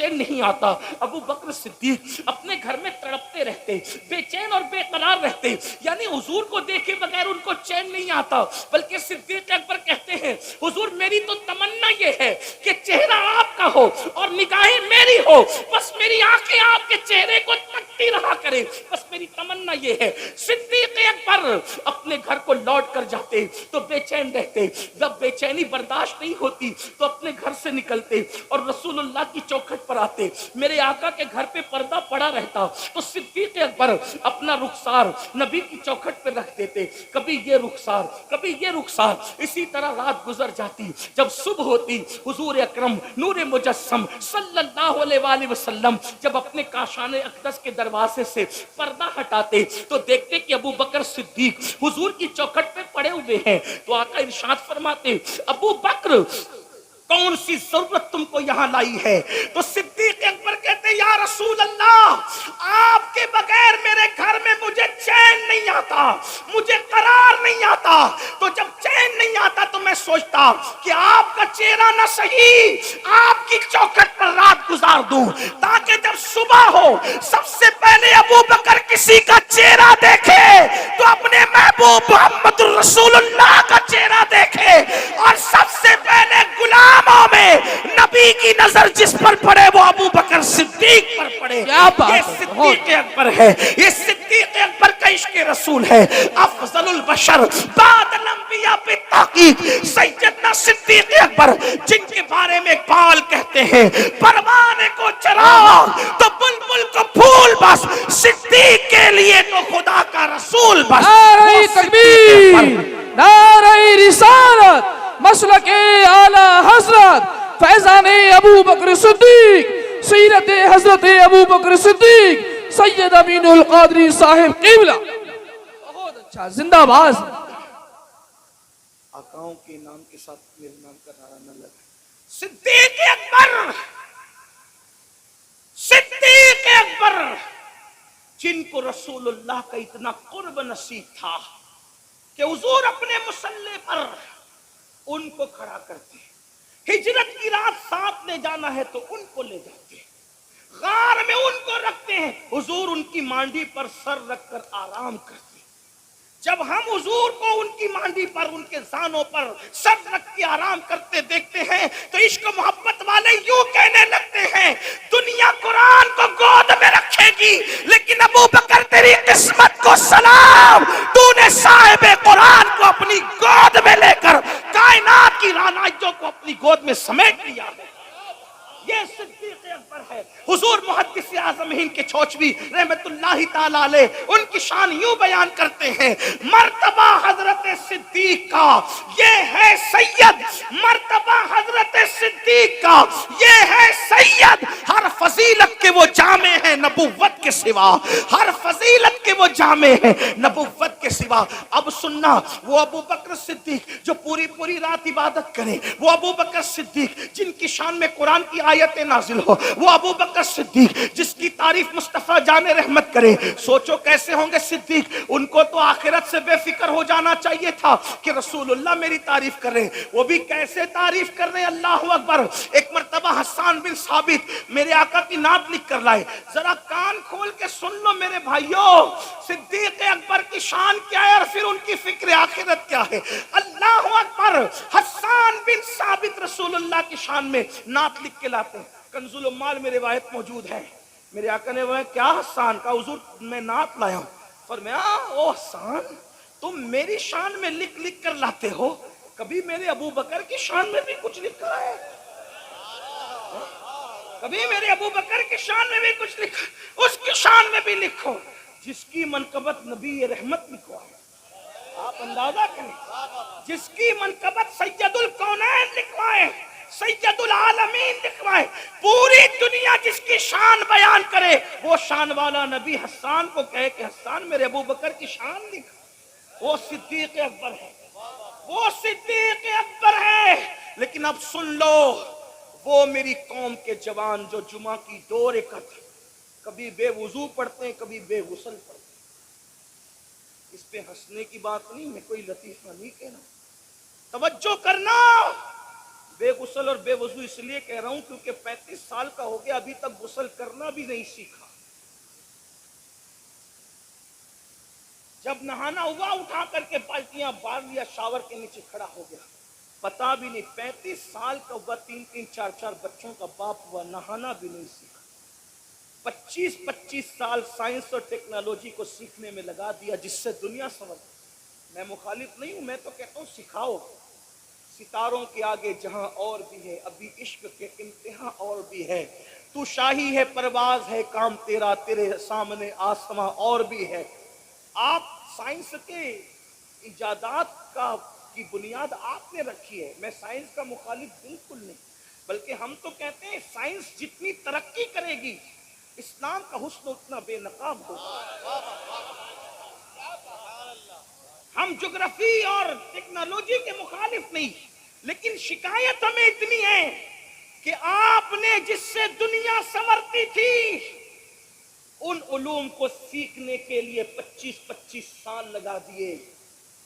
چین نہیں آتا. ابو بکر صدیق اپنے گھر میں تڑپتے رہتے, بے چین اور بے قرار رہتے, یعنی حضور کو دیکھے بغیر ان کو چین نہیں آتا. بلکہ صدیق اکبر کہتے ہیں حضور میری تو تمنا یہ ہے کہ چہرہ آپ کا ہو اور نگاہیں میری ہو, بس میری آنکھیں آپ کے چہرے کو تکتی رہا کرے, بس میری تمنا یہ ہے. صدیق اکبر اپنے گھر کو لوٹ کر جاتے تو بے چین رہتے, جب بے چینی برداشت نہیں ہوتی تو اپنے گھر سے نکلتے اور رسول اللہ کی چوکھٹ پر آتے. میرے آقا کے گھر پہ پردہ پڑا رہتا تو صدیق اکبر اپنا رخسار نبی کی چوکھٹ پہ رکھ دیتے, کبھی یہ رخسار کبھی یہ رخسار. اسی طرح رات گزر جاتی, جب صبح ہوتی حضور اکرم نور مجسم صلی اللہ علیہ وآلہ وسلم جب اپنے کاشان اقدس کے دروازے سے پردہ ہٹاتے تو دیکھتے کہ ابو بکر صدیق حضور کی چوکھٹ پہ پڑے ہوئے ہیں. تو آقا ارشاد فرماتے ابو بکر کون سی ضرورت تم کو یہاں لائی ہے؟ تو صدیق اکبر کہتے یا رسول اللہ آپ کے بغیر میرے گھر میں مجھے چین نہیں آتا, مجھے قرار نہیں آتا. تو جب چین نہیں آتا تو میں سوچتا کہ آپ کا چہرہ نہ صحیح آپ کی چوکھٹ پر رات گزار دوں, تاکہ جب صبح ہو سب سے پہلے ابو بکر کسی کا چہرہ دیکھے تو اپنے محبوب محمد رسول اللہ کا چہرہ دیکھے, اور سب سے پہلے غلاموں میں نبی کی نظر جس پر پڑے وہ ابو بکر صدیق پر پڑے. یہ صدیق اکبر ہے, یہ صدیق اکبر کا عشق رسول ہے. افضل البشر بعد الانبیاء بالتحقیق سیدنا صدیق اکبر, جن کے بارے میں اقبال کہتے ہیں پروانے کو چراغ تو بلبل کو پھول بس, صدیق کے لیے تو خدا کا رسول بس. نعرہ تکبیر, نعرہ رسالت, مسلک اعلی حضرت فیضان ابو بکر صدیق, سیرت حضرت ابو بکر صدیق سید امین القادری صاحب قبلہ. بہت اچھا, زندہ باز. آقاؤں کے نام کے ساتھ میرے نام کا نعرہ نہ لگا. صدیق اکبر, صدیق اکبر جن کو رسول اللہ کا اتنا قرب نصیب تھا کہ حضور اپنے مصلی پر ان کو کھڑا کرتے, ہجرت کی رات ساتھ لے جانا ہے تو ان کو لے جاتے, غار میں ان کو رکھتے ہیں, حضور ان کی مانڈی پر سر رکھ کر آرام کرتے. جب ہم حضور کو ان کی مانڈی پر ان کے زانوں پر سر رکھ کے آرام کرتے دیکھتے ہیں تو عشق و محبت والے یوں کہنے لگتے ہیں دنیا قرآن کو گود میں رکھے گی لیکن ابو بکر تیری قسمت کو سلام, تو نے صاحب قرآن کو اپنی گود میں لے کر کائنات کی رانائیوں کو اپنی گود میں سمیٹ لیا ہے. یہ صدیق اکبر ہے. حضور محدث اعظم ہند کے چھوچوی رحمت اللہ تعالی علیہ ان کی شان یوں بیان کرتے ہیں مرتبہ حضرت صدیق کا یہ ہے سید, مرتبہ حضرت صدیق کا یہ ہے سید, ہر فضیلت کے وہ جامع ہیں نبوت کے سوا, ہر فضیلت کے وہ جامع ہیں نبوت کے سوا. اب سننا, وہ ابو بکر صدیق جو پوری پوری رات عبادت کرے, وہ ابو بکر صدیق جن کی شان میں قرآن کی آیتیں نازل ہو, وہ ابو بکر صدیق جس کی تعریف مصطفیٰ جان رحمت کرے. سوچو کیسے ہوں گے صدیق, ان کو تو آخرت سے بے فکر ہو جانا چاہیے تھا کہ رسول اللہ میری تعریف کر رہے, وہ بھی کیسے تعریف کر رہے, اللہ اکبر. ایک مرتبہ حسان بن ثابت میرے آقا کی نعت لکھ کر لائے, ذرا کان کھول کے سن لو میرے بھائیوں, صدیق اکبر کی شان کیا ہے اور پھر ان کی فکر آخرت کیا ہے. اللہ اکبر, حسان بن ثابت رسول اللہ کی شان میں نعت لکھ کے لاتے ہیں. کنز العمال میں روایت موجود ہے, میرے آقا نے وہ کیا حسان کا, حضور میں نعت لایا ہوں. فرمایا او حسان تم میری شان میں لکھ لکھ کر لاتے ہو, کبھی میرے ابو بکر کی شان میں بھی کچھ لکھا ہے, کبھی میرے ابو بکر کی شان میں بھی کچھ لکھا, اس کی شان میں بھی لکھو جس کی منقبت نبی رحمت لکھوائے. آپ اندازہ کریں, جس کی منقبت سید الکونین لکھوائے, سید العالمین لکھوائے, پوری دنیا جس کی شان بیان کرے, وہ شان والا نبی حسان کو کہے کہ حسان میرے ابو بکر کی شان لکھ. وہ صدیق اکبر ہے, وہ صدیق اکبر ہے. لیکن اب سن لو, وہ میری قوم کے جوان جو جمعہ کی 2 رکعت کبھی بے وضو پڑھتے ہیں کبھی بے غسل پڑھتے ہیں, اس پہ ہنسنے کی بات نہیں, میں کوئی لطیفہ نہیں کہنا, توجہ کرنا. بے غسل اور بے وضو اس لیے کہہ رہا ہوں کیونکہ 35 سال کا ہو گیا ابھی تک غسل کرنا بھی نہیں سیکھا. جب نہانا ہوا اٹھا کر کے بالٹیاں بار لیا, شاور کے نیچے کھڑا ہو گیا. پتا بھی نہیں 35 سال کا ہوا, 3 4 بچوں کا باپ ہوا, نہانا بھی نہیں سیکھا. 25 سال سائنس اور ٹیکنالوجی کو سیکھنے میں لگا دیا جس سے دنیا سمجھ. میں مخالف نہیں ہوں, میں تو کہتا ہوں سکھاؤ. ستاروں کے آگے جہاں اور بھی ہے, ابھی عشق کے امتحان اور بھی ہے. تو شاہی ہے, پرواز ہے کام تیرا, تیرے سامنے آسماں اور بھی ہے. آپ سائنس کے ایجادات کی بنیاد آپ نے رکھی ہے. میں سائنس کا مخالف بالکل نہیں, بلکہ ہم تو کہتے ہیں سائنس جتنی ترقی کرے گی اسلام کا حسن اتنا بے نقاب ہوگا. ہم جغرافی اور ٹیکنالوجی کے مخالف نہیں, لیکن شکایت ہمیں اتنی ہے کہ آپ نے جس سے دنیا سنورتی تھی ان علوم کو سیکھنے کے لیے 25 سال لگا دیے,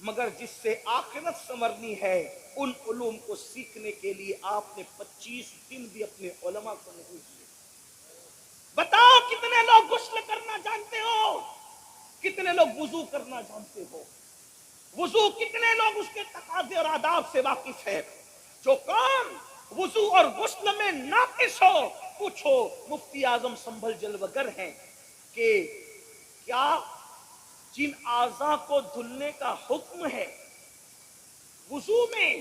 مگر جس سے آخرت سنورنی ہے ان علوم کو سیکھنے کے لیے آپ نے 25 دن بھی اپنے علماء کو نہیں دیے. بتاؤ کتنے لوگ غسل کرنا جانتے ہو, کتنے لوگ وضو کرنا جانتے ہو, وضو کتنے لوگ اس کے تقاضے اور آداب سے واقف ہے. جو کام وضو اور غسل میں ناقص ہو پوچھو مفتی اعظم سنبھل جلوگر ہیں کہ کیا جن اعضاء کو دھلنے کا حکم ہے وضو میں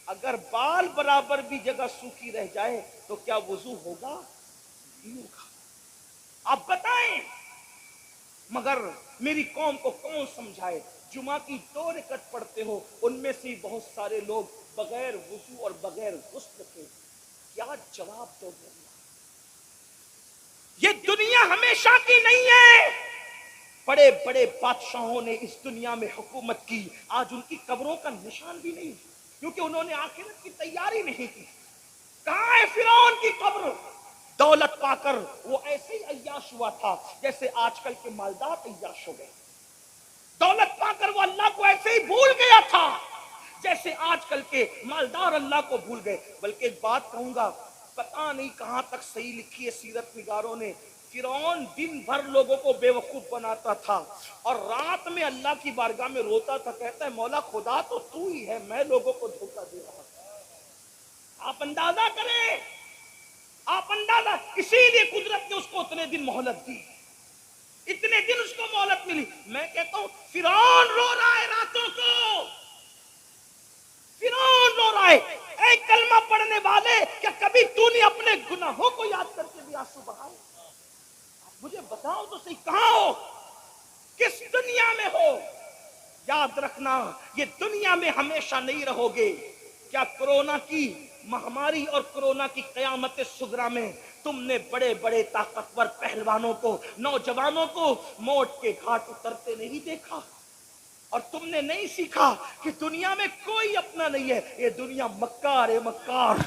اگر بال برابر بھی جگہ سوکھی رہ جائے تو کیا وضو ہوگا؟ نہیں ہوگا. آپ بتائیں. مگر میری قوم کو کون سمجھائے؟ جمعہ کی 2 رکعت پڑھتے ہو, ان میں سے بہت سارے لوگ بغیر وضو اور بغیر غسل کے. کیا جواب دو گے؟ یہ دنیا ہمیشہ کی نہیں ہے. بڑے بڑے بادشاہوں نے اس دنیا میں حکومت کی, آج ان کی قبروں کا نشان بھی نہیں, کیونکہ انہوں نے آخرت کی تیاری نہیں کی. کہاں ہے فرعون کی قبر؟ دولت پا کر وہ ایسے ہی عیاش ہوا تھا جیسے آج کل کے مالدار عیاش ہو گئے. دولت پا کر وہ اللہ کو ایسے ہی بھول گیا تھا جیسے آج کل کے مالدار اللہ کو بھول گئے. بلکہ ایک بات کہوں گا, پتہ نہیں کہاں تک صحیح لکھی ہے سیرت نگاروں نے, فرعون دن بھر لوگوں کو بے وقوف بناتا تھا اور رات میں اللہ کی بارگاہ میں روتا تھا, کہتا ہے مولا خدا تو ہی ہے, میں لوگوں کو دھوکہ دے رہا تھا. آپ اندازہ کریں, آپ اندازہ, اسی لیے قدرت نے اس کو اتنے دن مہلت دی, اتنے دن اس کو مہلت ملی. میں کہتا ہوں فرعون رو رہا ہے راتوں کو, فرعون رو رہا ہے. اے کلمہ پڑھنے والے, کیا کبھی تو نے اپنے گناہوں کو یاد کر کے بھی آنسو بہائے؟ مجھے بتاؤ تو صحیح, کہاں ہو, کس دنیا میں ہو؟ یاد رکھنا یہ دنیا میں ہمیشہ نہیں رہو گے. کیا کورونا کی مہاماری اور کورونا کی قیامت صغریٰ میں تم نے بڑے بڑے طاقتور پہلوانوں کو, نوجوانوں کو موت کے گھاٹ اترتے نہیں دیکھا؟ اور تم نے نہیں سیکھا کہ دنیا میں کوئی اپنا نہیں ہے, یہ دنیا مکار ہے, مکار.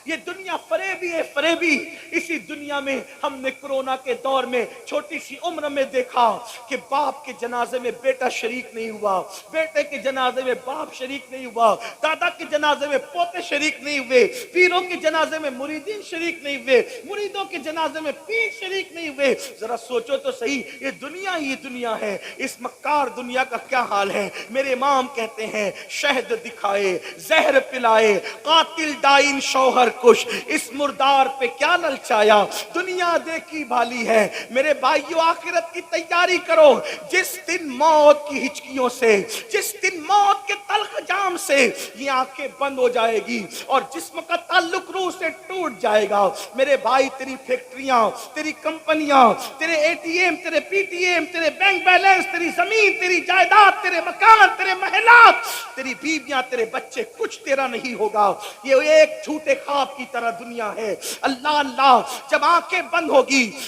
یہ دنیا فریبی ہے, فریبی. اسی دنیا میں ہم نے کورونا کے دور میں چھوٹی سی عمر میں دیکھا کہ باپ کے جنازے میں بیٹا شریک نہیں ہوا, بیٹے کے جنازے میں باپ شریک نہیں ہوا, دادا کے جنازے میں پوتے شریک نہیں ہوئے, پیروں کے جنازے میں مریدین شریک نہیں ہوئے, مریدوں کے جنازے میں پیر شریک نہیں ہوئے. ذرا سوچو تو صحیح, یہ دنیا ہی دنیا ہے. اس مکار دنیا کا کیا حال ہے؟ میرے امام کہتے ہیں شہد دکھائے, زہر پلائے, قاتل ڈائن شوہر کش, اس مردار پہ کیا للچایا, دنیا دیکھی بھالی ہے. میرے بھائیو آخرت کی تیاری کرو. جس دن موت کی ہچکیوں سے, جس دن موت کے تلخ جام سے یہ آنکھیں بند ہو جائے گی اور جسم کا تعلق روح سے ٹوٹ جائے گا, میرے بھائی تیری فیکٹریاں, تیری کمپنیاں, تیرے اے ٹی ایم, تیرے پی ٹی ایم, تیرے بینک بیلنس, تیری زمین, تیری جائیداد, تیرے مکان, تیرے محلات, تیری بیویاں, تیرے بچے, کچھ تیرا نہیں ہوگا. یہ ایک جھوٹے خواب کی طرح دنیا ہے. اللہ اللہ, جب آنکھیں بند ہوگی